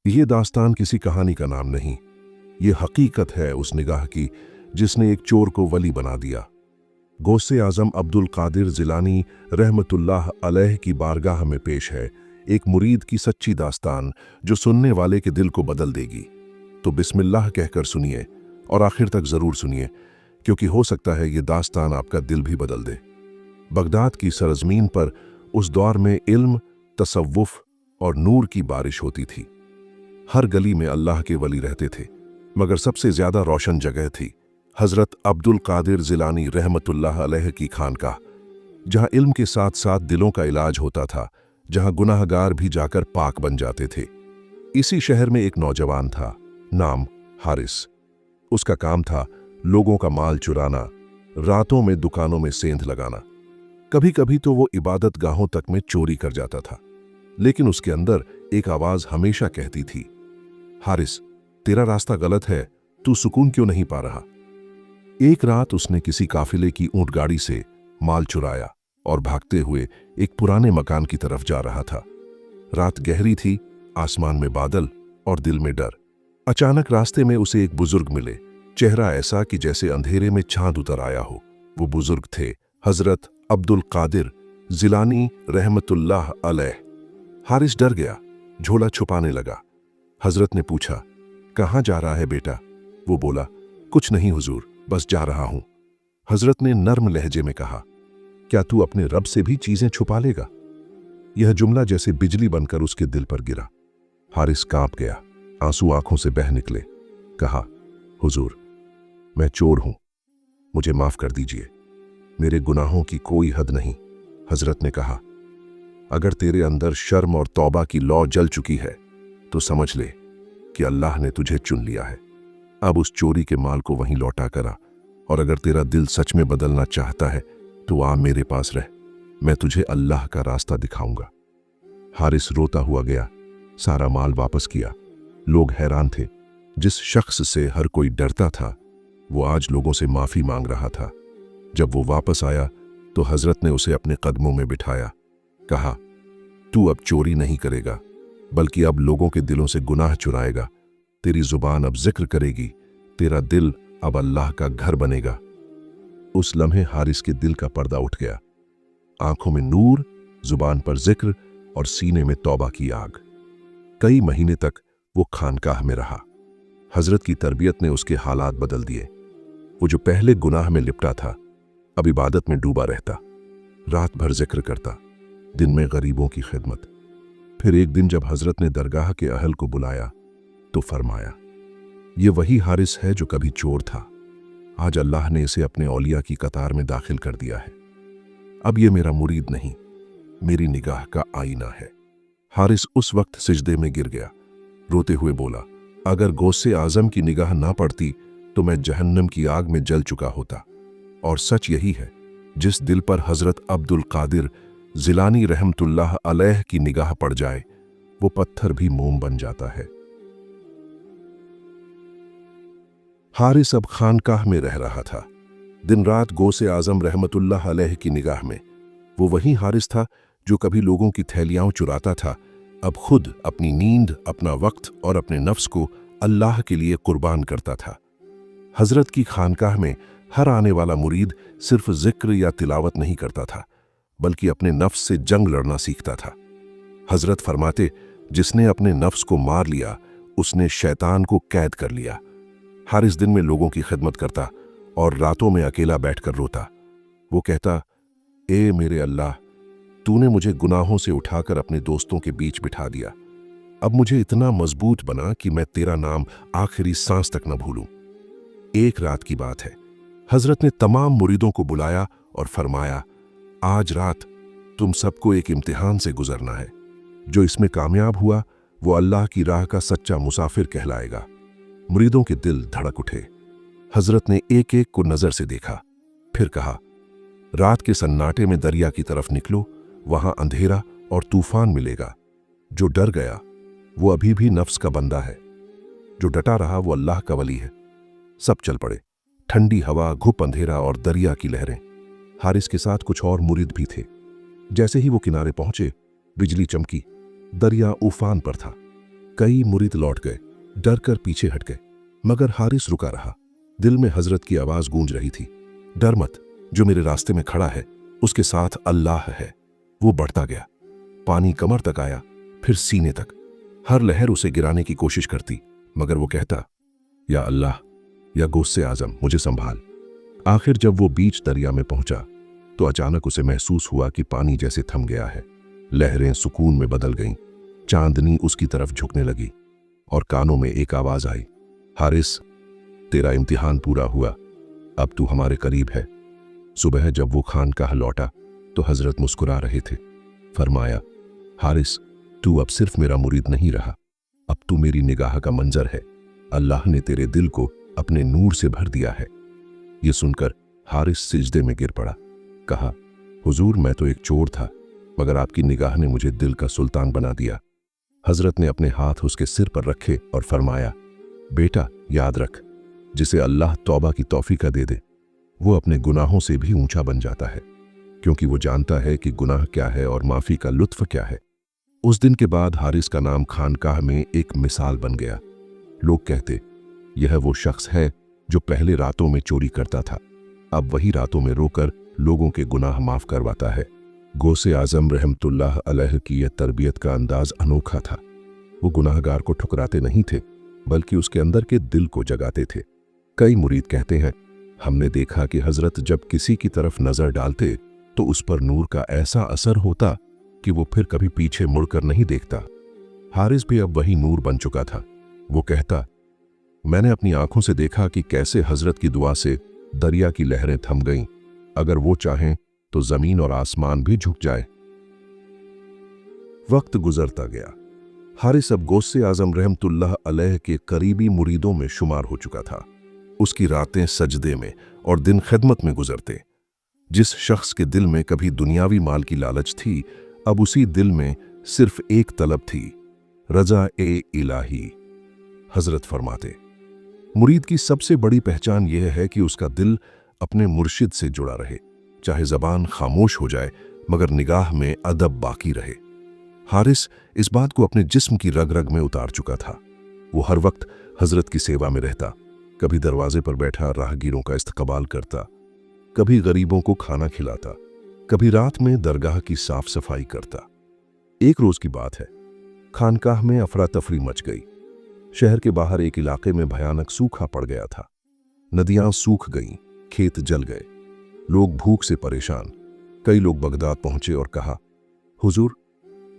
ये दास्तान किसी कहानी का नाम नहीं, ये हकीकत है उस निगाह की जिसने एक चोर को वली बना दिया। गौसे आजम अब्दुल कादिर जिलानी रहमतुल्लाह अलैह की बारगाह में पेश है एक मुरीद की सच्ची दास्तान जो सुनने वाले के दिल को बदल देगी। तो बिस्मिल्लाह कहकर सुनिए और आखिर तक जरूर सुनिए, क्योंकि हो सकता है ये दास्तान आपका दिल भी बदल दे। बगदाद की सरजमीन पर उस दौर में इल्म, तसव्वुफ और नूर की बारिश होती थी। हर गली में अल्लाह के वली रहते थे, मगर सबसे ज्यादा रोशन जगह थी हजरत अब्दुल कादिर जिलानी रहमतुल्लाह अलैह की खानकाह, जहां इल्म के साथ साथ दिलों का इलाज होता था, जहां गुनाहगार भी जाकर पाक बन जाते थे। इसी शहर में एक नौजवान था, नाम हारिस। उसका काम था लोगों का माल चुराना, रातों में दुकानों में सेंध लगाना। कभी कभी तो वो इबादत गाहों तक में चोरी कर जाता था, लेकिन उसके अंदर एक आवाज हमेशा कहती थी, हारिस, तेरा रास्ता गलत है, तू सुकून क्यों नहीं पा रहा। एक रात उसने किसी काफिले की ऊंटगाड़ी से माल चुराया और भागते हुए एक पुराने मकान की तरफ जा रहा था। रात गहरी थी, आसमान में बादल और दिल में डर। अचानक रास्ते में उसे एक बुजुर्ग मिले, चेहरा ऐसा कि जैसे अंधेरे में चांद उतर आया हो। वो बुजुर्ग थे हजरत अब्दुल कादिर जिलानी रहमतुल्लाह अलैह। हारिस डर गया, झोला छुपाने लगा। हजरत ने पूछा, कहाँ जा रहा है बेटा? वो बोला, कुछ नहीं हुजूर, बस जा रहा हूं। हजरत ने नर्म लहजे में कहा, क्या तू अपने रब से भी चीजें छुपा लेगा? यह जुमला जैसे बिजली बनकर उसके दिल पर गिरा। हारिस कांप गया, आंसू आंखों से बह निकले। कहा, हुजूर, मैं चोर हूं, मुझे माफ कर दीजिए, मेरे गुनाहों की कोई हद नहीं। हजरत ने कहा, अगर तेरे अंदर शर्म और तौबा की लौ जल चुकी है तो समझ ले कि अल्लाह ने तुझे चुन लिया है। अब उस चोरी के माल को वहीं लौटा कर आ, और अगर तेरा दिल सच में बदलना चाहता है तो आ मेरे पास रह, मैं तुझे अल्लाह का रास्ता दिखाऊंगा। हारिस रोता हुआ गया, सारा माल वापस किया। लोग हैरान थे, जिस शख्स से हर कोई डरता था वो आज लोगों से माफी मांग रहा था। जब वो वापस आया तो हजरत ने उसे अपने कदमों में बिठाया। कहा, तू अब चोरी नहीं करेगा, बल्कि अब लोगों के दिलों से गुनाह चुराएगा। तेरी जुबान अब जिक्र करेगी, तेरा दिल अब अल्लाह का घर बनेगा। उस लम्हे हारिस के दिल का पर्दा उठ गया। आंखों में नूर, जुबान पर जिक्र और सीने में तौबा की आग। कई महीने तक वो खानकाह में रहा। हजरत की तरबियत ने उसके हालात बदल दिए। वो जो पहले गुनाह में लिपटा था, अब इबादत में डूबा रहता, रात भर जिक्र करता, दिन में गरीबों की खिदमत। फिर एक दिन जब हजरत ने दरगाह के अहल को बुलाया तो फरमाया, ये वही हारिस है जो कभी चोर था। आज अल्लाह ने इसे अपने औलिया की कतार में दाखिल कर दिया है। अब ये मेरा मुरीद नहीं, मेरी निगाह का आईना है। हारिस उस वक्त सिजदे में गिर गया, रोते हुए बोला, अगर गौसे आजम की निगाह ना पड़ती तो मैं जहन्नम की आग में जल चुका होता। और सच यही है, जिस दिल पर हजरत अब्दुल कादिर जिलानी रहमतुल्लाह अलैह की निगाह पड़ जाए, वो पत्थर भी मोम बन जाता है। हारिस अब खानकाह में रह रहा था, दिन रात गौसे आजम रहमतुल्लाह अलैह की निगाह में। वो वही हारिस था जो कभी लोगों की थैलियां चुराता था, अब खुद अपनी नींद, अपना वक्त और अपने नफ्स को अल्लाह के लिए कुर्बान करता था। हजरत की खानकाह में हर आने वाला मुरीद सिर्फ जिक्र या तिलावत नहीं करता था, बल्कि अपने नफ्स से जंग लड़ना सीखता था। हजरत फरमाते, जिसने अपने नफ्स को मार लिया उसने शैतान को कैद कर लिया। हारिस दिन में लोगों की खिदमत करता और रातों में अकेला बैठकर रोता। वो कहता, ए मेरे अल्लाह, तूने मुझे गुनाहों से उठाकर अपने दोस्तों के बीच बिठा दिया। अब मुझे इतना मजबूत बना कि मैं तेरा नाम आखिरी सांस तक न भूलूं। एक रात की बात है, हजरत ने तमाम मुरीदों को बुलाया और फरमाया, आज रात तुम सबको एक इम्तिहान से गुजरना है। जो इसमें कामयाब हुआ वो अल्लाह की राह का सच्चा मुसाफिर कहलाएगा। मुरीदों के दिल धड़क उठे। हजरत ने एक एक को नजर से देखा, फिर कहा, रात के सन्नाटे में दरिया की तरफ निकलो, वहां अंधेरा और तूफान मिलेगा। जो डर गया वो अभी भी नफ्स का बंदा है, जो डटा रहा वो अल्लाह का वली है। सब चल पड़े। ठंडी हवा, घुप अंधेरा और दरिया की लहरें। हारिस के साथ कुछ और मुरीद भी थे। जैसे ही वो किनारे पहुंचे, बिजली चमकी, दरिया उफान पर था। कई मुरीद लौट गए, डर कर पीछे हट गए, मगर हारिस रुका रहा। दिल में हजरत की आवाज गूंज रही थी, डर मत, जो मेरे रास्ते में खड़ा है उसके साथ अल्लाह है। वो बढ़ता गया, पानी कमर तक आया, फिर सीने तक। हर लहर उसे गिराने की कोशिश करती, मगर वो कहता, या अल्लाह, या गौसे आजम, मुझे संभाल। आखिर जब वो बीच दरिया में पहुंचा तो अचानक उसे महसूस हुआ कि पानी जैसे थम गया है। लहरें सुकून में बदल गईं, चांदनी उसकी तरफ झुकने लगी और कानों में एक आवाज आई, हारिस, तेरा इम्तिहान पूरा हुआ, अब तू हमारे करीब है। सुबह जब वो खानकाह लौटा तो हजरत मुस्कुरा रहे थे। फरमाया, हारिस, तू अब सिर्फ मेरा मुरीद नहीं रहा, अब तू मेरी निगाह का मंजर है। अल्लाह ने तेरे दिल को अपने नूर से भर दिया है। ये सुनकर हारिस सिजदे में गिर पड़ा। कहा, हुजूर, मैं तो एक चोर था, मगर आपकी निगाह ने मुझे दिल का सुल्तान बना दिया। हजरत ने अपने हाथ उसके सिर पर रखे और फरमाया, बेटा, याद रख, जिसे अल्लाह तौबा की तौफीक दे दे वो अपने गुनाहों से भी ऊंचा बन जाता है, क्योंकि वो जानता है कि गुनाह क्या है और माफी का लुत्फ क्या है। उस दिन के बाद हारिस का नाम खानकाह में एक मिसाल बन गया। लोग कहते, यह वो शख्स है जो पहले रातों में चोरी करता था, अब वही रातों में रोकर लोगों के गुनाह माफ करवाता है। गौसे आजम रहमतुल्लाह अलैह की यह तरबियत का अंदाज अनोखा था। वो गुनाहगार को ठुकराते नहीं थे, बल्कि उसके अंदर के दिल को जगाते थे। कई मुरीद कहते हैं, हमने देखा कि हजरत जब किसी की तरफ नजर डालते तो उस पर नूर का ऐसा असर होता कि वो फिर कभी पीछे मुड़कर नहीं देखता। हारिस भी अब वही नूर बन चुका था। वो कहता, मैंने अपनी आंखों से देखा कि कैसे हजरत की दुआ से दरिया की लहरें थम गईं। अगर वो चाहें तो जमीन और आसमान भी झुक जाए। वक्त गुजरता गया। हारिस अब गौसे आजम रहमतुल्लाह अलैह के करीबी मुरीदों में शुमार हो चुका था। उसकी रातें सजदे में और दिन खिदमत में गुजरते। जिस शख्स के दिल में कभी दुनियावी माल की लालच थी, अब उसी दिल में सिर्फ एक तलब थी, रजा ए इलाही। हजरत फरमाते, मुरीद की सबसे बड़ी पहचान यह है कि उसका दिल अपने मुर्शिद से जुड़ा रहे, चाहे जबान खामोश हो जाए मगर निगाह में अदब बाकी रहे। हारिस इस बात को अपने जिस्म की रग रग में उतार चुका था। वो हर वक्त हजरत की सेवा में रहता, कभी दरवाजे पर बैठा राहगीरों का इस्तकबाल करता, कभी गरीबों को खाना खिलाता, कभी रात में दरगाह की साफ सफाई करता। एक रोज की बात है, खानकाह में अफरा तफरी मच गई। शहर के बाहर एक इलाके में भयानक सूखा पड़ गया था। नदियां सूख गईं, खेत जल गए, लोग भूख से परेशान। कई लोग बगदाद पहुंचे और कहा, हुजूर,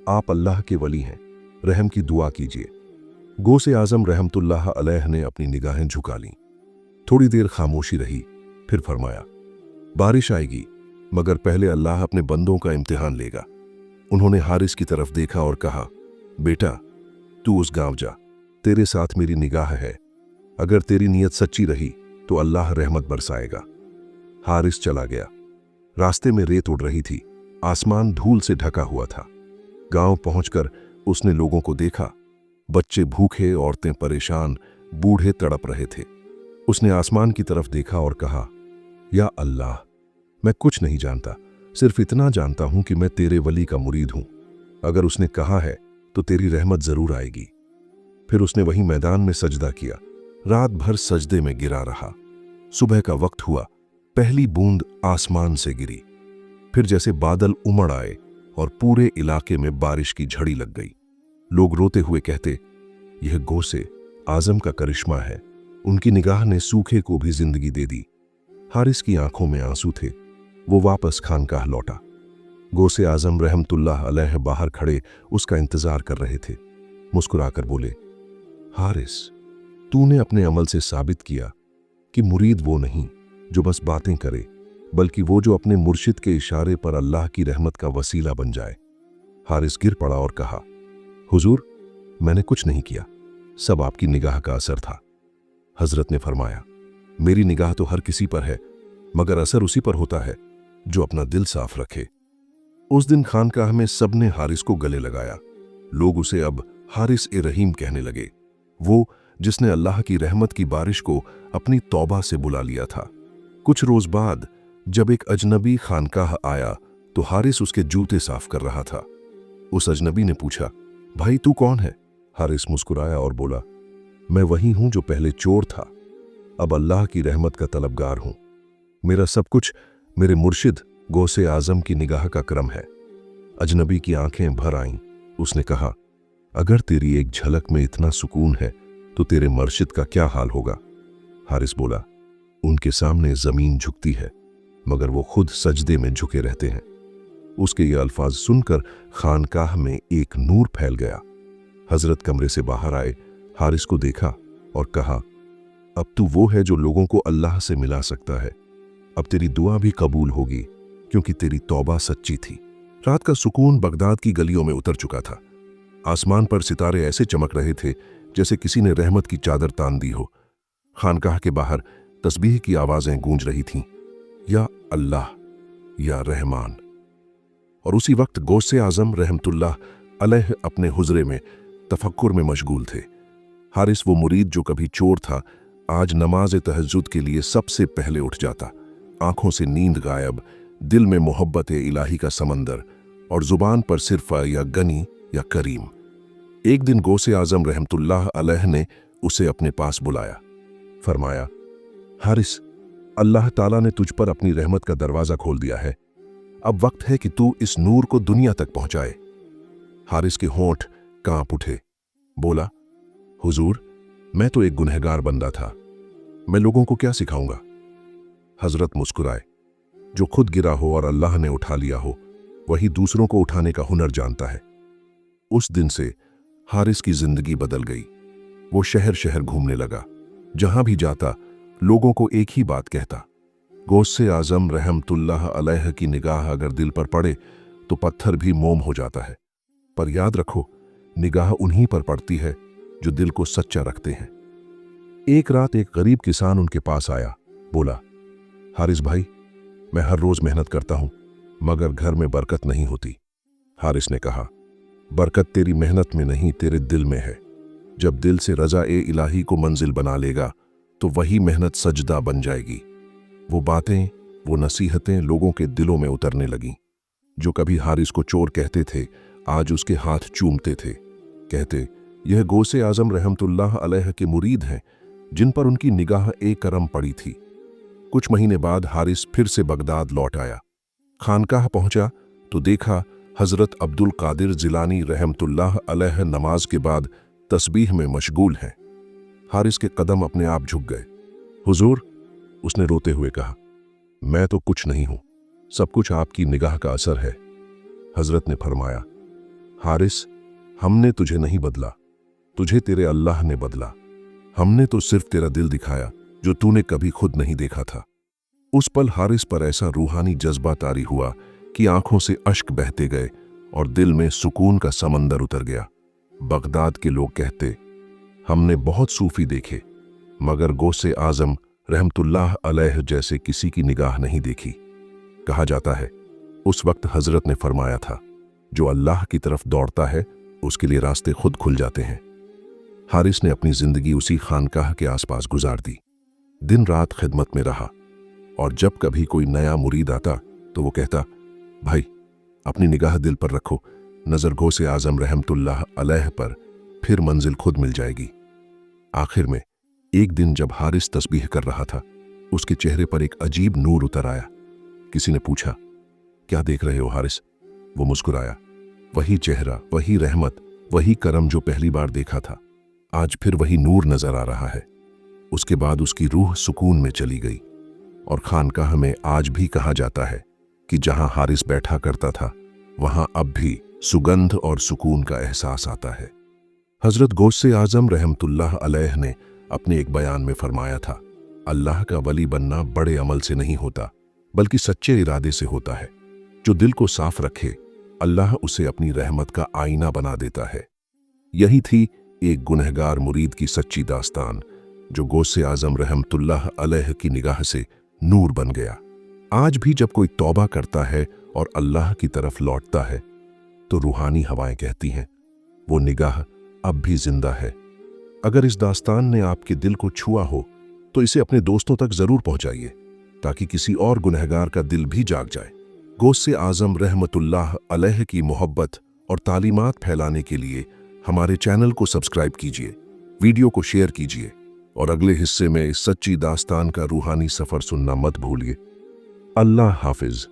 आप अल्लाह के वली हैं, रहम की दुआ कीजिए। गौसे आजम रहमतुल्लाह अलैह ने अपनी निगाहें झुका लीं। थोड़ी देर खामोशी रही, फिर फरमाया, बारिश आएगी, मगर पहले अल्लाह अपने बंदों का इम्तिहान लेगा। उन्होंने हारिस की तरफ देखा और कहा, बेटा, तू उस गांव जा, तेरे साथ मेरी निगाह है। अगर तेरी नीयत सच्ची रही तो अल्लाह रहमत बरसाएगा। हारिस चला गया। रास्ते में रेत उड़ रही थी, आसमान धूल से ढका हुआ था। गांव पहुंचकर उसने लोगों को देखा, बच्चे भूखे, औरतें परेशान, बूढ़े तड़प रहे थे। उसने आसमान की तरफ देखा और कहा, या अल्लाह, मैं कुछ नहीं जानता, सिर्फ इतना जानता हूं कि मैं तेरे वली का मुरीद हूं। अगर उसने कहा है तो तेरी रहमत जरूर आएगी। फिर उसने वही मैदान में सजदा किया, रात भर सजदे में गिरा रहा। सुबह का वक्त हुआ, पहली बूंद आसमान से गिरी, फिर जैसे बादल उमड़ आए और पूरे इलाके में बारिश की झड़ी लग गई। लोग रोते हुए कहते, यह गौसे आजम का करिश्मा है, उनकी निगाह ने सूखे को भी जिंदगी दे दी। हारिस की आंखों में आंसू थे। वो वापस खानकाह लौटा। गौसे आजम रहमतुल्लाह अलैह बाहर खड़े उसका इंतजार कर रहे थे। मुस्कुराकर बोले, हारिस, तूने अपने अमल से साबित किया कि मुरीद वो नहीं जो बस बातें करे, बल्कि वो जो अपने मुर्शिद के इशारे पर अल्लाह की रहमत का वसीला बन जाए। हारिस गिर पड़ा और कहा, हुजूर, मैंने कुछ नहीं किया, सब आपकी निगाह का असर था। हजरत ने फरमाया, मेरी निगाह तो हर किसी पर है, मगर असर उसी पर होता है जो अपना दिल साफ रखे। उस दिन खानकाह में सबने हारिस को गले लगाया। लोग उसे अब हारिस ए रहीम कहने लगे, वो जिसने अल्लाह की रहमत की बारिश को अपनी तौबा से बुला लिया था। कुछ रोज बाद जब एक अजनबी खानकाह आया तो हारिस उसके जूते साफ कर रहा था। उस अजनबी ने पूछा, भाई तू कौन है हारिस मुस्कुराया और बोला, मैं वही हूं जो पहले चोर था, अब अल्लाह की रहमत का तलबगार हूं। मेरा सब कुछ मेरे मुर्शिद गौसे आजम की निगाह का करम है। अजनबी की आंखें भर आईं। उसने कहा, अगर तेरी एक झलक में इतना सुकून है तो तेरे मुर्शिद का क्या हाल होगा? हारिस बोला, उनके सामने जमीन झुकती है मगर वो खुद सजदे में झुके रहते हैं। उसके ये अल्फाज सुनकर खानकाह में एक नूर फैल गया। हजरत कमरे से बाहर आए, हारिस को देखा और कहा, अब तू वो है जो लोगों को अल्लाह से मिला सकता है। अब तेरी दुआ भी कबूल होगी क्योंकि तेरी तौबा सच्ची थी। रात का सुकून बगदाद की गलियों में उतर चुका था। आसमान पर सितारे ऐसे चमक रहे थे जैसे किसी ने रहमत की चादर तान दी हो। खानकाह के बाहर तस्बीह की आवाजें गूंज रही थीं, या अल्लाह, या रहमान। और उसी वक्त गौसे आजम रहमतुल्लाह अलैह अपने हुजरे में तफक्कुर में मशगूल थे। हारिस वो मुरीद जो कभी चोर था, आज नमाज तहज्जुद के लिए सबसे पहले उठ जाता। आंखों से नींद गायब, दिल में मोहब्बत इलाही का समंदर और जुबान पर सिर्फ या गनी या करीम। एक दिन गौसे आजम रहमतुल्लाह अलैह ने उसे अपने पास बुलाया। फरमाया, हारिस, अल्लाह ताला ने तुझ पर अपनी रहमत का दरवाजा खोल दिया है। अब वक्त है कि तू इस नूर को दुनिया तक पहुंचाए। हारिस के होंठ कांप उठे। बोला, हुजूर, मैं तो एक गुनहगार बंदा था, मैं लोगों को क्या सिखाऊंगा? हजरत मुस्कुराए, जो खुद गिरा हो और अल्लाह ने उठा लिया हो, वही दूसरों को उठाने का हुनर जानता है। उस दिन से हारिस की जिंदगी बदल गई। वो शहर शहर घूमने लगा। जहां भी जाता लोगों को एक ही बात कहता, गौसे आजम रहमतुल्लाह अलैह की निगाह अगर दिल पर पड़े तो पत्थर भी मोम हो जाता है। पर याद रखो, निगाह उन्हीं पर पड़ती है जो दिल को सच्चा रखते हैं। एक रात एक गरीब किसान उनके पास आया। बोला, हारिस भाई, मैं हर रोज मेहनत करता हूं मगर घर में बरकत नहीं होती। हारिस ने कहा, बरकत तेरी मेहनत में नहीं, तेरे दिल में है। जब दिल से रजा ए इलाही को मंजिल बना लेगा तो वही मेहनत सजदा बन जाएगी। वो बातें, वो नसीहतें लोगों के दिलों में उतरने लगीं। जो कभी हारिस को चोर कहते थे, आज उसके हाथ चूमते थे। कहते, यह गौसे आजम रहमतुल्लाह अलैह के मुरीद हैं जिन पर उनकी निगाह ए करम पड़ी थी। कुछ महीने बाद हारिस फिर से बगदाद लौट आया। खानकाह पहुंचा तो देखा हजरत अब्दुल कादिर जिलानी रहमतुल्लाह अलैह नमाज के बाद तस्बीह में मशगूल हैं। हारिस के कदम अपने आप झुक गए। हुजूर, उसने रोते हुए कहा, मैं तो कुछ नहीं हूं, सब कुछ आपकी निगाह का असर है। हजरत ने फरमाया, हारिस, हमने तुझे नहीं बदला, तुझे तेरे अल्लाह ने बदला। हमने तो सिर्फ तेरा दिल दिखाया जो तूने कभी खुद नहीं देखा था। उस पल हारिस पर ऐसा रूहानी जज्बा तारी हुआ कि आंखों से अश्क बहते गए और दिल में सुकून का समंदर उतर गया। बगदाद के लोग कहते, हमने बहुत सूफी देखे मगर गौसे आजम रहमतुल्लाह अलैह जैसे किसी की निगाह नहीं देखी। कहा जाता है, उस वक्त हजरत ने फरमाया था, जो अल्लाह की तरफ दौड़ता है उसके लिए रास्ते खुद खुल जाते हैं। हारिस ने अपनी जिंदगी उसी खानकाह के आसपास गुजार दी। दिन रात खिदमत में रहा और जब कभी कोई नया मुरीद आता तो वो कहता, भाई, अपनी निगाह दिल पर रखो, नजर गौसे आजम रहमतुल्लाह अलैह पर, फिर मंजिल खुद मिल जाएगी। आखिर में एक दिन जब हारिस तस्बीह कर रहा था, उसके चेहरे पर एक अजीब नूर उतर आया। किसी ने पूछा, क्या देख रहे हो हारिस? वो मुस्कुराया। वही चेहरा, वही रहमत, वही करम जो पहली बार देखा था, आज फिर वही नूर नजर आ रहा है। उसके बाद उसकी रूह सुकून में चली गई और खानकाह में आज भी कहा जाता है कि जहां हारिस बैठा करता था वहां अब भी सुगंध और सुकून का एहसास आता है। हजरत गौसे आजम रहमतुल्लाह अलैह ने अपने एक बयान में फरमाया था, अल्लाह का वली बनना बड़े अमल से नहीं होता बल्कि सच्चे इरादे से होता है। जो दिल को साफ रखे, अल्लाह उसे अपनी रहमत का आईना बना देता है। यही थी एक गुनहगार मुरीद की सच्ची दास्तान, जो गौसे आजम रहमतुल्लाह अलैह की निगाह से नूर बन गया। आज भी जब कोई तौबा करता है और अल्लाह की तरफ लौटता है तो रूहानी हवाएं कहती हैं, वो निगाह अब भी जिंदा है। अगर इस दास्तान ने आपके दिल को छुआ हो तो इसे अपने दोस्तों तक जरूर पहुंचाइए ताकि किसी और गुनहगार का दिल भी जाग जाए। गौसे आजम रहमतुल्लाह अलैह की मोहब्बत और तालीमात फैलाने के लिए हमारे चैनल को सब्सक्राइब कीजिए, वीडियो को शेयर कीजिए और अगले हिस्से में इस सच्ची दास्तान का रूहानी सफर सुनना मत भूलिए। अल्लाह हाफिज।